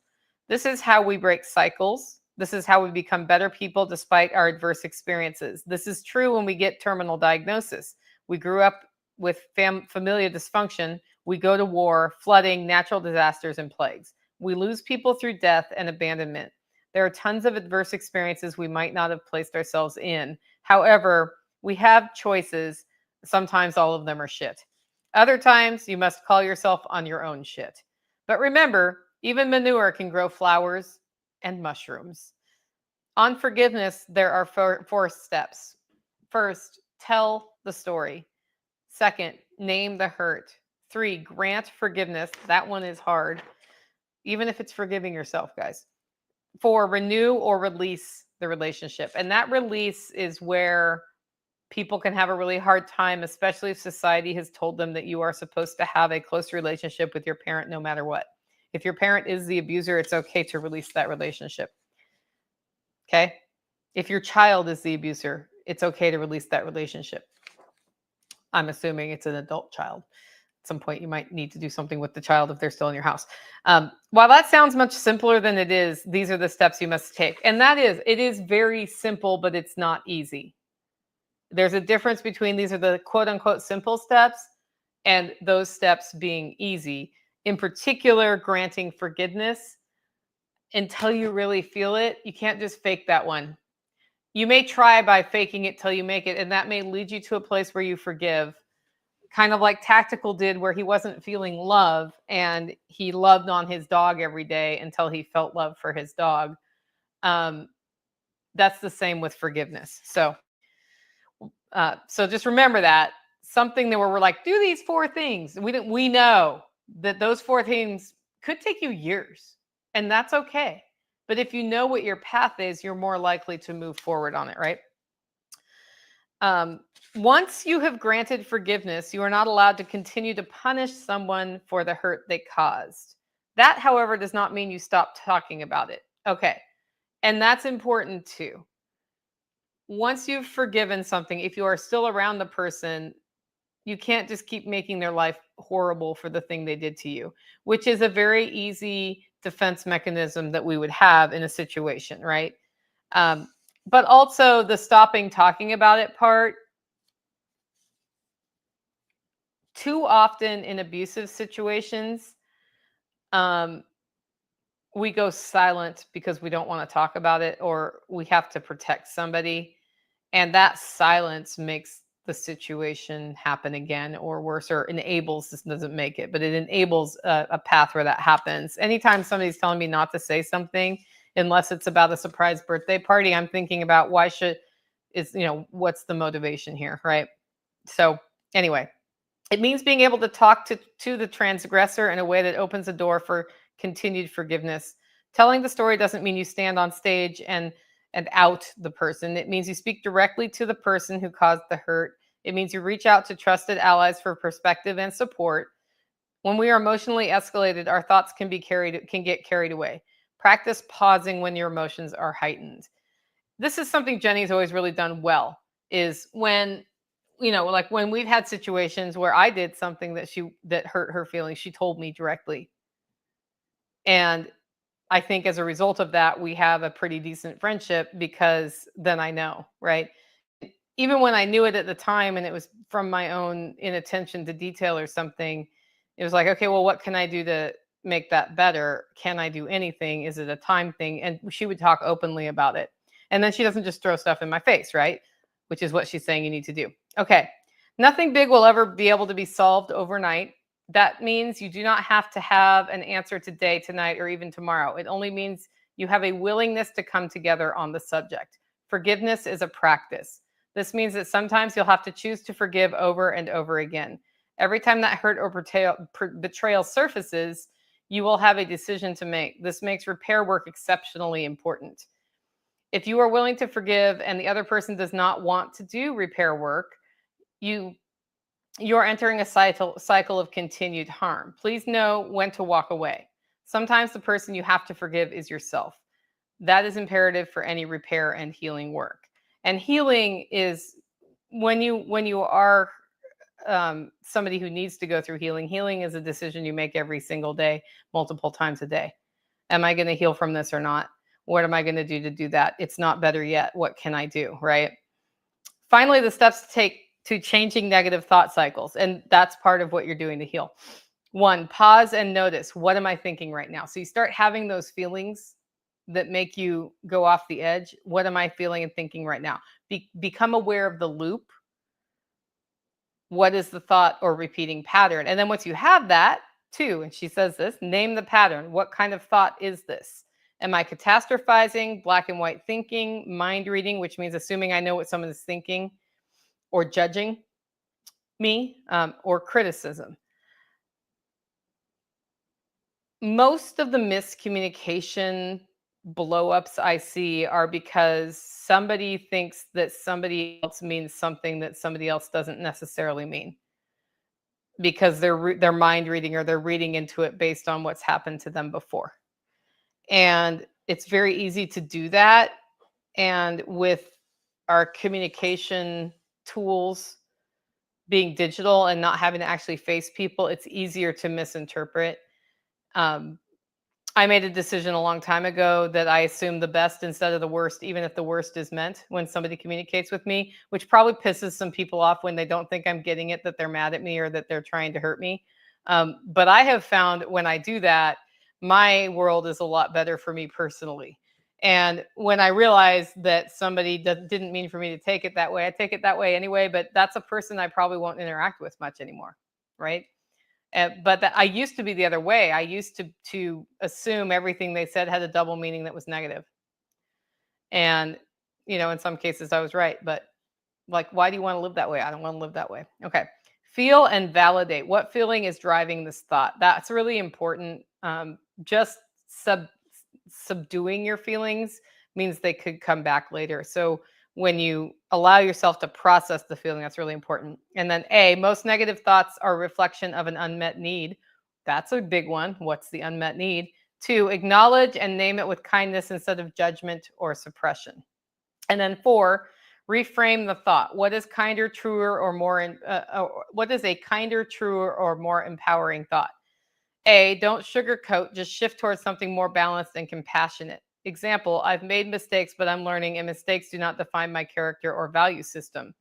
This is how we break cycles. This is how we become better people despite our adverse experiences. This is true when we get terminal diagnosis. We grew up with familial dysfunction. We go to war, flooding, natural disasters, and plagues. We lose people through death and abandonment. There are tons of adverse experiences we might not have placed ourselves in. However, we have choices. Sometimes all of them are shit. Other times, you must call yourself on your own shit. But remember, even manure can grow flowers and mushrooms. On forgiveness, there are four steps. First, tell the story. Second, name the hurt. 3, grant forgiveness. That one is hard, even if it's forgiving yourself, guys. 4, renew or release the relationship. And that release is where people can have a really hard time, especially if society has told them that you are supposed to have a close relationship with your parent no matter what. If your parent is the abuser, it's okay to release that relationship. Okay? If your child is the abuser, it's okay to release that relationship. I'm assuming it's an adult child. At some point, you might need to do something with the child if they're still in your house. While that sounds much simpler than it is, these are the steps you must take. And it is very simple, but it's not easy. There's a difference between these are the quote unquote simple steps and those steps being easy. In particular, granting forgiveness. Until you really feel it, you can't just fake that one. You may try by faking it till you make it, and that may lead you to a place where you forgive. Kind of like Tactical did, where he wasn't feeling love and he loved on his dog every day until he felt love for his dog. That's the same with forgiveness. So just remember that. Something that where we're like, do these 4 things. We know that those 4 things could take you years, and that's okay. But if you know what your path is, you're more likely to move forward on it, right? Once you have granted forgiveness, you are not allowed to continue to punish someone for the hurt they caused. That, however, does not mean you stop talking about it. Okay. And that's important too. Once you've forgiven something, if you are still around the person, you can't just keep making their life horrible for the thing they did to you, which is a very easy defense mechanism that we would have in a situation, right? Um, but also the stopping talking about it part. Too often in abusive situations, um, we go silent because we don't want to talk about it or we have to protect somebody. And that silence makes the situation happen again or worse, or enables, this doesn't make it, but it enables a path where that happens. Anytime somebody's telling me not to say something, unless it's about a surprise birthday party, I'm thinking about what's the motivation here, right? So anyway, it means being able to talk to the transgressor in a way that opens a door for continued forgiveness. Telling the story doesn't mean you stand on stage and out the person. It means you speak directly to the person who caused the hurt. It means you reach out to trusted allies for perspective and support. When we are emotionally escalated, our thoughts can get carried away. Practice pausing when your emotions are heightened. This is something Jenny's always really done well, is when, like when we've had situations where I did something that hurt her feelings, she told me directly. And I think as a result of that, we have a pretty decent friendship because then I know, right? Even when I knew it at the time and it was from my own inattention to detail or something, it was like, okay, well, what can I do to make that better? Can I do anything? Is it a time thing? And she would talk openly about it. And then she doesn't just throw stuff in my face, right? Which is what she's saying you need to do. Okay. Nothing big will ever be able to be solved overnight. That means you do not have to have an answer today, tonight, or even tomorrow. It only means you have a willingness to come together on the subject. Forgiveness is a practice. This means that sometimes you'll have to choose to forgive over and over again. Every time that hurt or betrayal surfaces, you will have a decision to make. This makes repair work exceptionally important. If you are willing to forgive and the other person does not want to do repair work, you are entering a cycle of continued harm. Please know when to walk away. Sometimes the person you have to forgive is yourself. That is imperative for any repair and healing work. And healing is when you are somebody who needs to go through healing. Healing is a decision you make every single day, multiple times a day. Am I going to heal from this or not? What am I going to do that? It's not better yet. What can I do? Right. Finally, the steps to take to changing negative thought cycles. And that's part of what you're doing to heal. 1, pause and notice. What am I thinking right now? So you start having those feelings that make you go off the edge. What am I feeling and thinking right now? Become aware of the loop. What is the thought or repeating pattern? And then once you have that, too, and she says this, name the pattern. What kind of thought is this? Am I catastrophizing, black and white thinking, mind reading, which means assuming I know what someone is thinking, or judging me, or criticism? Most of the miscommunication blow-ups I see are because somebody thinks that somebody else means something that somebody else doesn't necessarily mean, because they're mind reading or they're reading into it based on what's happened to them before. And it's very easy to do that. And with our communication tools being digital and not having to actually face people, it's easier to misinterpret. I made a decision a long time ago that I assume the best instead of the worst, even if the worst is meant when somebody communicates with me, which probably pisses some people off when they don't think I'm getting it, that they're mad at me or that they're trying to hurt me. But I have found when I do that, my world is a lot better for me personally. And when I realize that somebody didn't mean for me to take it that way, I take it that way anyway, but that's a person I probably won't interact with much anymore, right? But I used to be the other way. I used to assume everything they said had a double meaning that was negative. And, in some cases I was right. But like, why do you want to live that way? I don't want to live that way. Okay. Feel and validate. What feeling is driving this thought? That's really important. Just subduing your feelings means they could come back later. So when you allow yourself to process the feeling, that's really important. And then most negative thoughts are a reflection of an unmet need That's a big one. What's the unmet need? 2, acknowledge and name it with kindness instead of judgment or suppression. And then 4, reframe the thought. What is kinder, truer, or more? What is a kinder, truer, or more empowering thought? A, don't sugarcoat, just shift towards something more balanced and compassionate. Example, I've made mistakes, but I'm learning, and mistakes do not define my character or value system.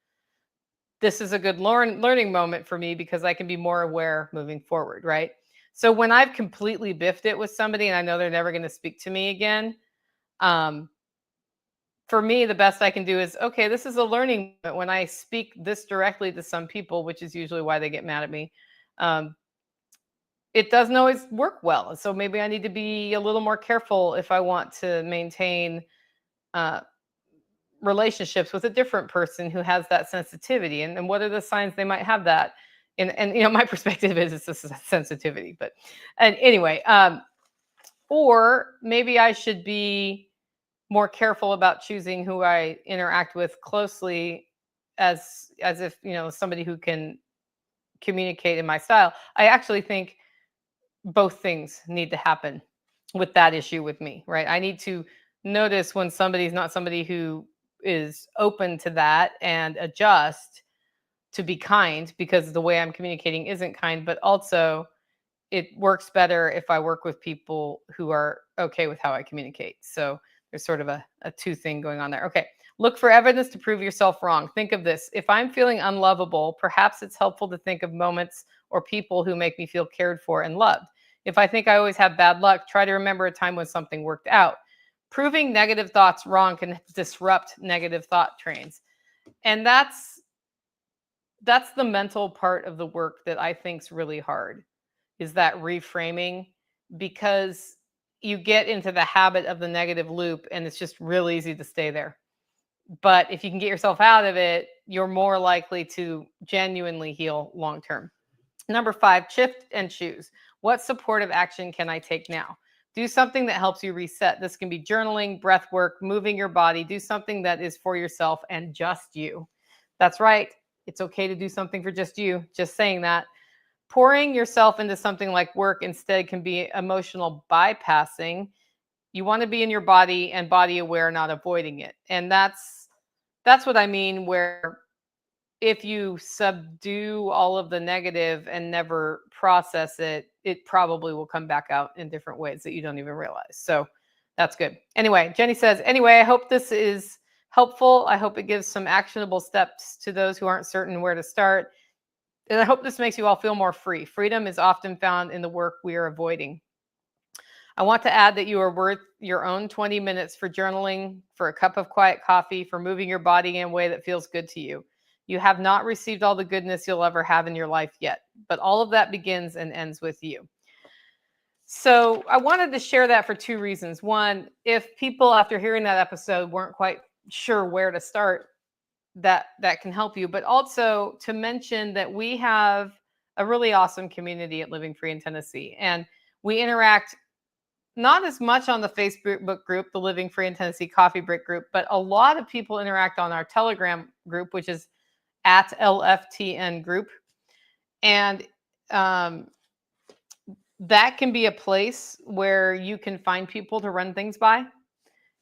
This is a good learning moment for me because I can be more aware moving forward, right? So when I've completely biffed it with somebody and I know they're never going to speak to me again, for me, the best I can do is, okay, this is a learning moment. When I speak this directly to some people, which is usually why they get mad at me, it doesn't always work well. So maybe I need to be a little more careful if I want to maintain relationships with a different person who has that sensitivity. And what are the signs they might have that? And you know, my perspective is it's just a sensitivity. But and anyway, or maybe I should be more careful about choosing who I interact with closely as if, you know, somebody who can communicate in my style. I actually think both things need to happen with that issue with me, right? I need to notice when somebody's not somebody who is open to that and adjust to be kind because the way I'm communicating isn't kind, but also it works better if I work with people who are okay with how I communicate. So there's sort of a two thing going on there. Okay. Look for evidence to prove yourself wrong. Think of this. If I'm feeling unlovable, perhaps it's helpful to think of moments or people who make me feel cared for and loved. If I think I always have bad luck, try to remember a time when something worked out. Proving negative thoughts wrong can disrupt negative thought trains. And that's the mental part of the work that I think's really hard, is that reframing, because you get into the habit of the negative loop and it's just real easy to stay there. But if you can get yourself out of it, you're more likely to genuinely heal long term. Number 5, shift and choose. What supportive action can I take now? Do something that helps you reset. This can be journaling, breath work, moving your body. Do something that is for yourself and just you. That's right. It's okay to do something for just you. Just saying that. Pouring yourself into something like work instead can be emotional bypassing. You want to be in your body and body aware, not avoiding it. And that's what I mean, where if you subdue all of the negative and never process it, it probably will come back out in different ways that you don't even realize. So that's good. Anyway, Jenny says, anyway, I hope this is helpful. I hope it gives some actionable steps to those who aren't certain where to start. And I hope this makes you all feel more free. Freedom is often found in the work we are avoiding. I want to add that you are worth your own 20 minutes for journaling, for a cup of quiet coffee, for moving your body in a way that feels good to you. You have not received all the goodness you'll ever have in your life yet, but all of that begins and ends with you. So I wanted to share that for 2 reasons. One, if people after hearing that episode weren't quite sure where to start, that can help you, but also to mention that we have a really awesome community at Living Free in Tennessee, and we interact not as much on the Facebook group, the Living Free in Tennessee Coffee Break group, but a lot of people interact on our Telegram group, which is at LFTN group. And that can be a place where you can find people to run things by.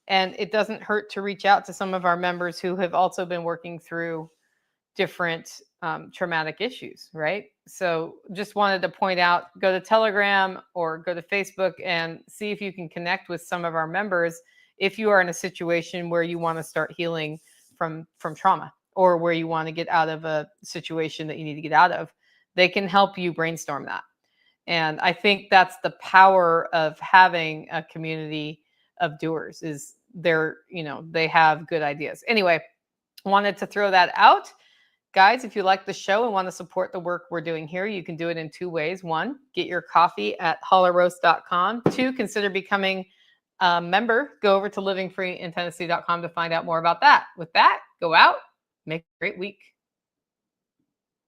And it doesn't hurt to reach out to some of our members who have also been working through different traumatic issues, right? So just wanted to point out, go to Telegram or go to Facebook and see if you can connect with some of our members if you are in a situation where you want to start healing from trauma, or where you want to get out of a situation that you need to get out of. They can help you brainstorm that. And I think that's the power of having a community of doers, is they have good ideas. Anyway, wanted to throw that out. Guys, if you like the show and want to support the work we're doing here, you can do it in 2 ways. 1, get your coffee at hollowroast.com. 2, consider becoming a member. Go over to livingfreeintennessee.com to find out more about that. With that, go out, make a great week.